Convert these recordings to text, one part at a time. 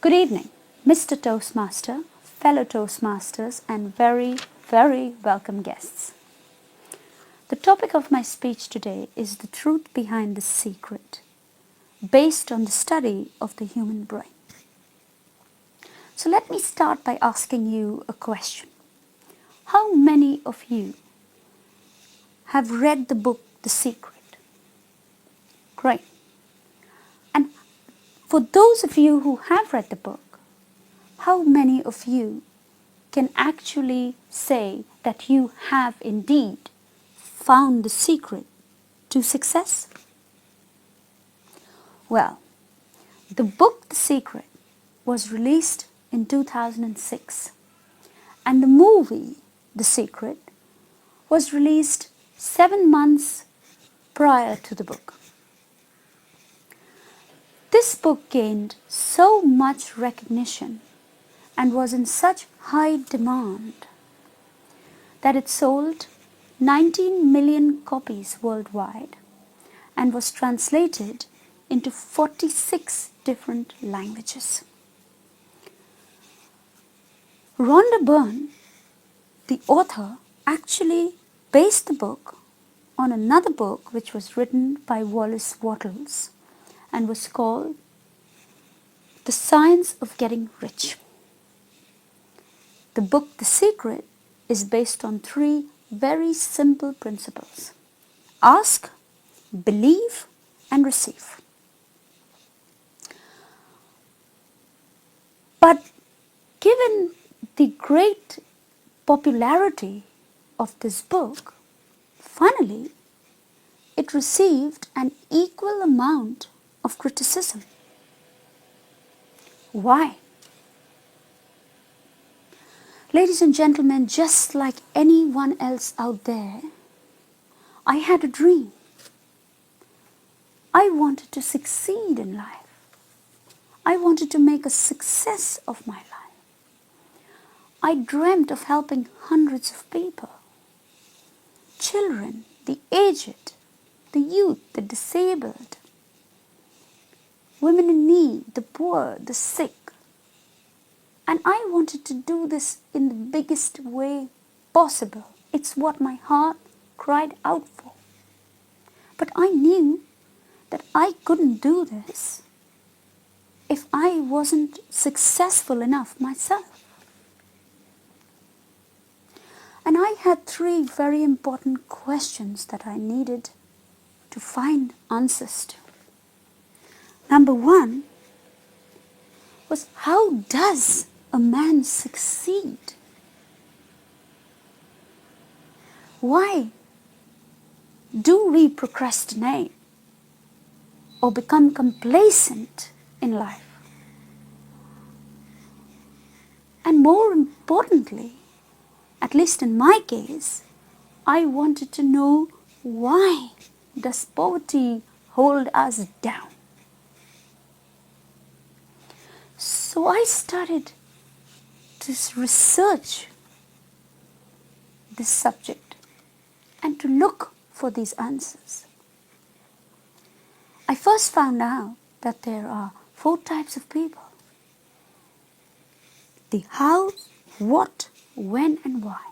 Good evening, Mr. Toastmaster, fellow Toastmasters, and very, very welcome guests. The topic of my speech today is the truth behind the secret, based on the study of the human brain. So let me start by asking you a question. How many of you have read the book The Secret? Great. And for those of you who have read the book, how many of you can actually say that you have indeed found the secret to success? Well, the book The Secret was released in 2006, and the movie The Secret was released 7 months prior to the book. This book gained so much recognition and was in such high demand that it sold 19 million copies worldwide and was translated into 46 different languages. Rhonda Byrne, the author, actually based the book on another book which was written by Wallace Wattles and was called The Science of Getting Rich. The book The Secret is based on 3 very simple principles: ask, believe, and receive. But given the great popularity of this book, finally, it received an equal amount of criticism. Why? Ladies and gentlemen, just like anyone else out there, I had a dream. I wanted to succeed in life. I wanted to make a success of my life. I dreamt of helping hundreds of people. Children, the aged, the youth, the disabled, women in need, the poor, the sick. And I wanted to do this in the biggest way possible. It's what my heart cried out for. But I knew that I couldn't do this if I wasn't successful enough myself. And I had 3 very important questions that I needed to find answers to. Number 1 was, how does a man succeed? Why do we procrastinate or become complacent in life? And more importantly, at least in my case, I wanted to know, why does poverty hold us down? So I started to research this subject and to look for these answers. I first found out that there are 4 types of people: the how, what, when, and why.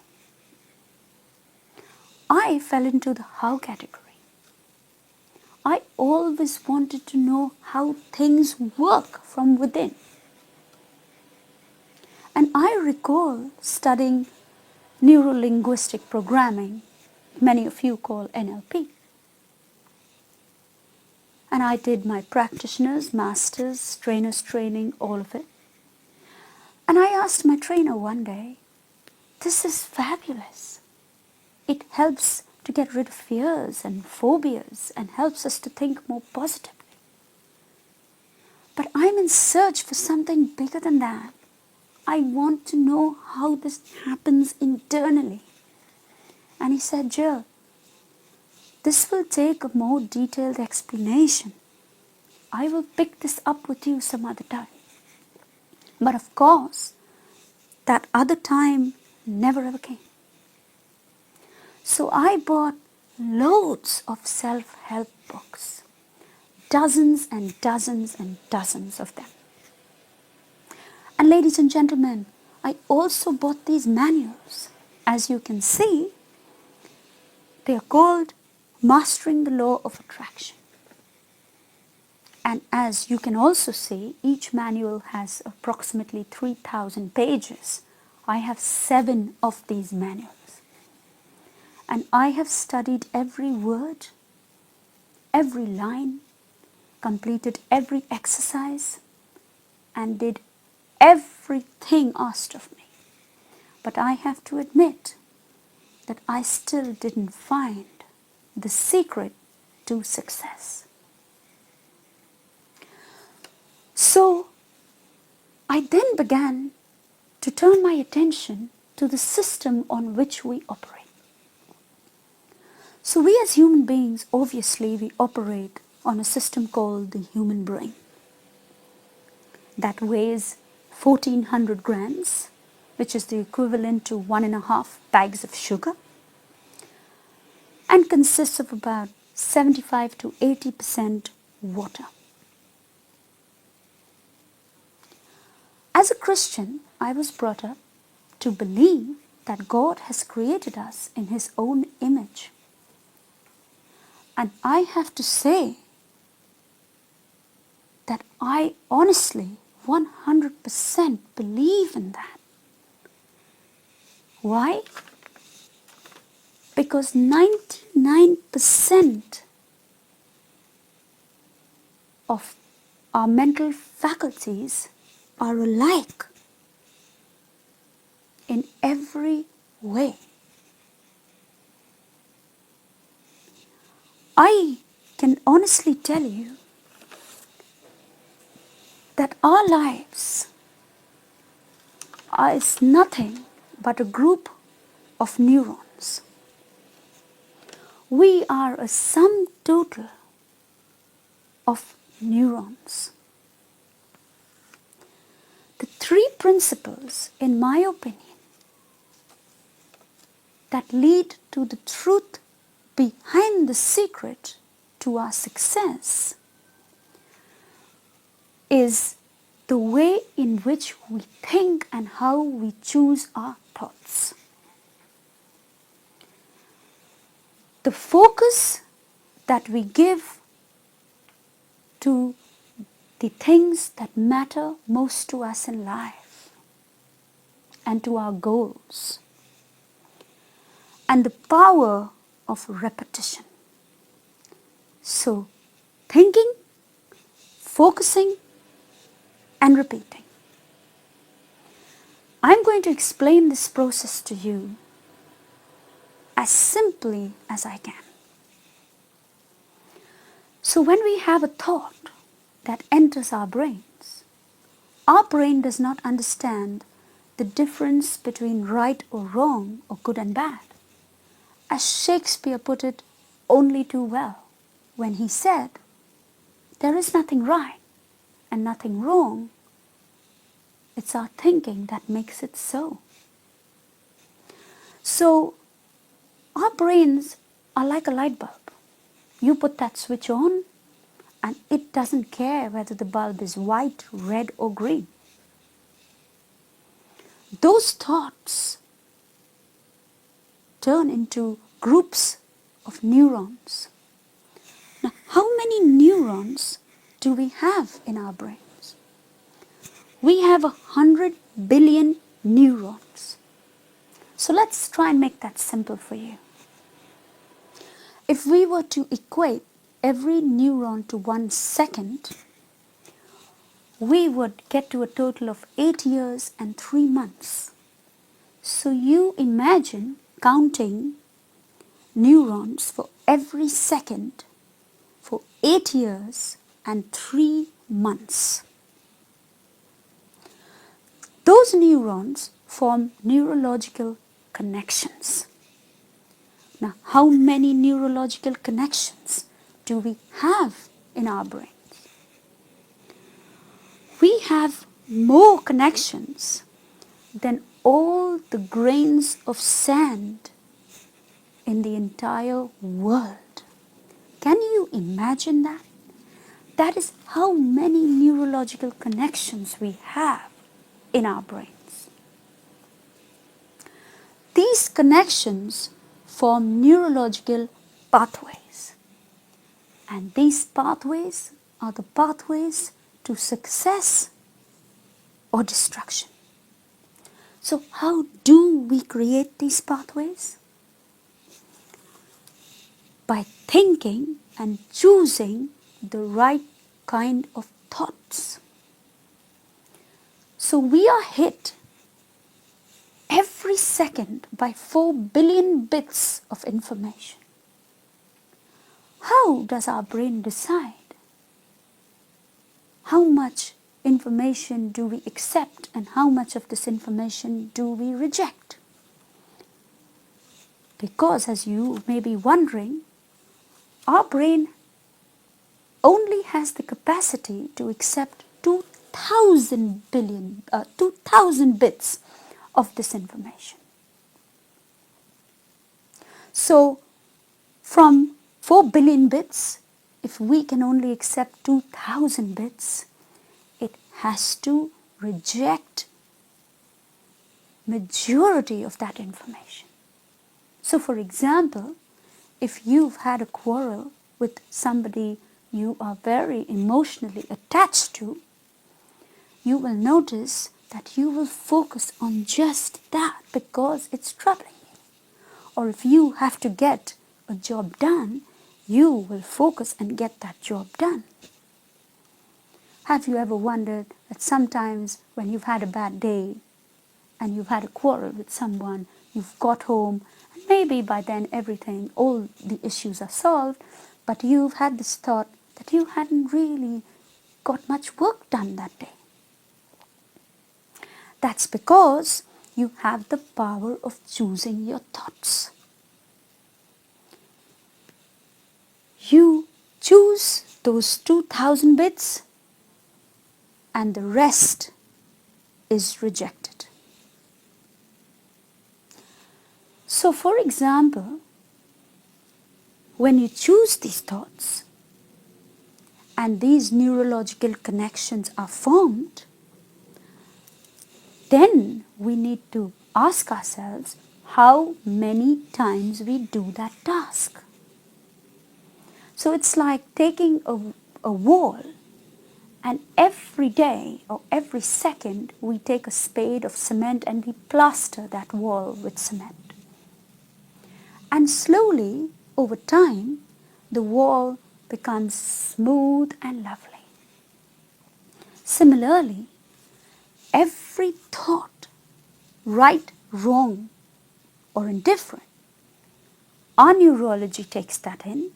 I fell into the how category. I always wanted to know how things work from within. And I recall studying neuro-linguistic programming, many of you call NLP. And I did my practitioners, masters, trainers training, all of it. And I asked my trainer one day, this is fabulous. It helps to get rid of fears and phobias and helps us to think more positively. But I'm in search for something bigger than that. I want to know how this happens internally. And he said, Jill, this will take a more detailed explanation. I will pick this up with you some other time. But of course, that other time never ever came. So I bought loads of self-help books, dozens and dozens and dozens of them. And ladies and gentlemen, I also bought these manuals. As you can see, they are called Mastering the Law of Attraction. And as you can also see, each manual has approximately 3,000 pages. I have 7 of these manuals. And I have studied every word, every line, completed every exercise, and did everything asked of me. But I have to admit that I still didn't find the secret to success. So I then began to turn my attention to the system on which we operate. So we as human beings, obviously, we operate on a system called the human brain that weighs 1400 grams, which is the equivalent to 1.5 bags of sugar, and consists of about 75 to 80% water. As a Christian, I was brought up to believe that God has created us in His own image. And I have to say that I honestly 100% believe in that. Why? Because 99% of our mental faculties are alike in every way. I can honestly tell you that our lives is nothing but a group of neurons. We are a sum total of neurons. The 3 principles, in my opinion, that lead to the truth behind the secret to our success is the way in which we think and how we choose our thoughts. The focus that we give to the things that matter most to us in life and to our goals, and the power of repetition. So, thinking, focusing, and repeating. I'm going to explain this process to you as simply as I can. So when we have a thought that enters our brains, our brain does not understand the difference between right or wrong or good and bad. As Shakespeare put it only too well when he said, there is nothing right and nothing wrong. It's our thinking that makes it so. So, our brains are like a light bulb. You put that switch on and it doesn't care whether the bulb is white, red or green. Those thoughts turn into groups of neurons. Now, how many neurons do we have in our brains? We have 100 billion neurons. So let's try and make that simple for you. If we were to equate every neuron to 1 second, we would get to a total of 8 years and 3 months. So you imagine counting neurons for every second for 8 years and 3 months. Those neurons form neurological connections. Now, how many neurological connections do we have in our brains? We have more connections than all the grains of sand in the entire world. Can you imagine that? That is how many neurological connections we have. in our brains. These connections form neurological pathways, and these pathways are the pathways to success or destruction. So how do we create these pathways? By thinking and choosing the right kind of thoughts. So we are hit every second by 4 billion bits of information. How does our brain decide? How much information do we accept and how much of this information do we reject? Because, as you may be wondering, our brain only has the capacity to accept 2,000 bits of this information. So, from 4 billion bits, if we can only accept 2,000 bits, it has to reject majority of that information. So, for example, if you've had a quarrel with somebody you are very emotionally attached to, you will notice that you will focus on just that because it's troubling you. Or if you have to get a job done, you will focus and get that job done. Have you ever wondered that sometimes when you've had a bad day and you've had a quarrel with someone, you've got home, and maybe by then all the issues are solved, but you've had this thought that you hadn't really got much work done that day? That's because you have the power of choosing your thoughts. You choose those 2,000 bits and the rest is rejected. So, for example, when you choose these thoughts and these neurological connections are formed, then we need to ask ourselves how many times we do that task. So it's like taking a wall, and every day or every second we take a spade of cement and we plaster that wall with cement. And slowly, over time, the wall becomes smooth and lovely. Similarly, every thought, right, wrong, or indifferent, our neurology takes that in,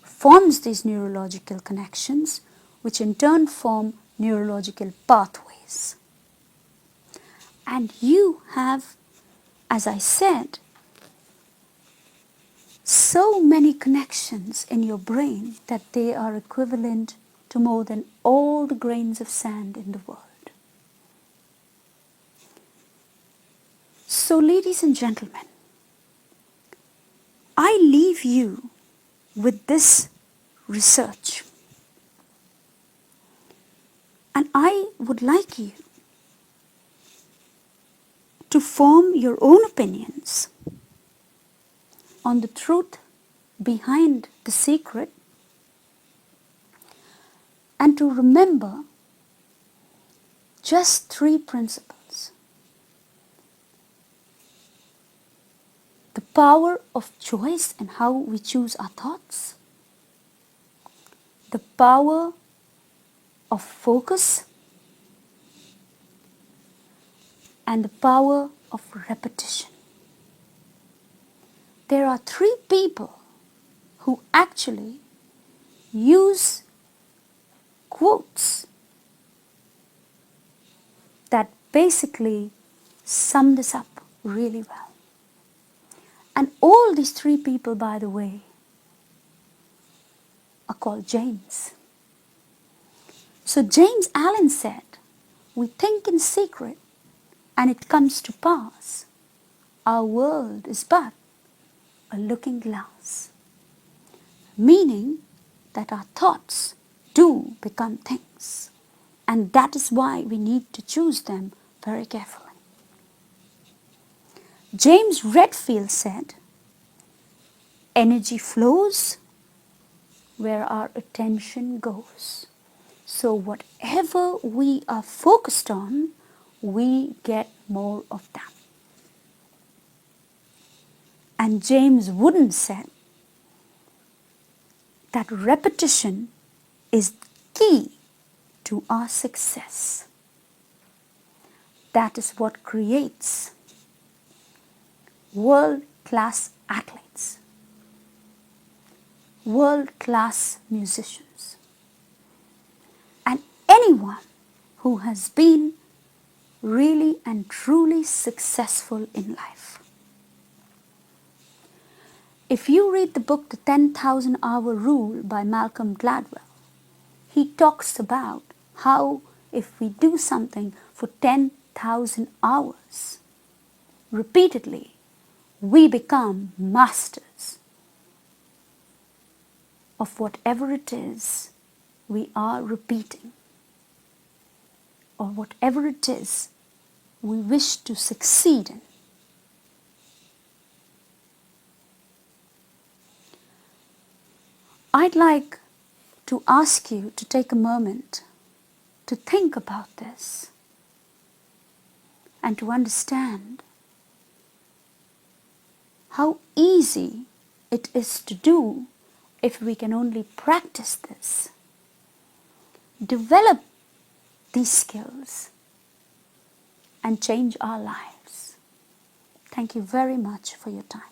forms these neurological connections, which in turn form neurological pathways. And you have, as I said, so many connections in your brain that they are equivalent to more than all the grains of sand in the world. So, ladies and gentlemen, I leave you with this research. And I would like you to form your own opinions on the truth behind the secret, and to remember just 3 principles. The power of choice and how we choose our thoughts, the power of focus, and the power of repetition. There are 3 people who actually use quotes that basically sum this up really well. And all these 3 people, by the way, are called James. So James Allen said, "We think in secret, and it comes to pass. Our world is but a looking glass." Meaning that our thoughts do become things. And that is why we need to choose them very carefully. James Redfield said, energy flows where our attention goes. So whatever we are focused on, we get more of that. And James Wooden said that repetition is key to our success. That is what creates world-class athletes, world-class musicians, and anyone who has been really and truly successful in life. If you read the book The 10,000 Hour Rule by Malcolm Gladwell, he talks about how if we do something for 10,000 hours repeatedly, we become masters of whatever it is we are repeating, or whatever it is we wish to succeed in. I'd like to ask you to take a moment to think about this and to understand how easy it is to do if we can only practice this, develop these skills, and change our lives. Thank you very much for your time.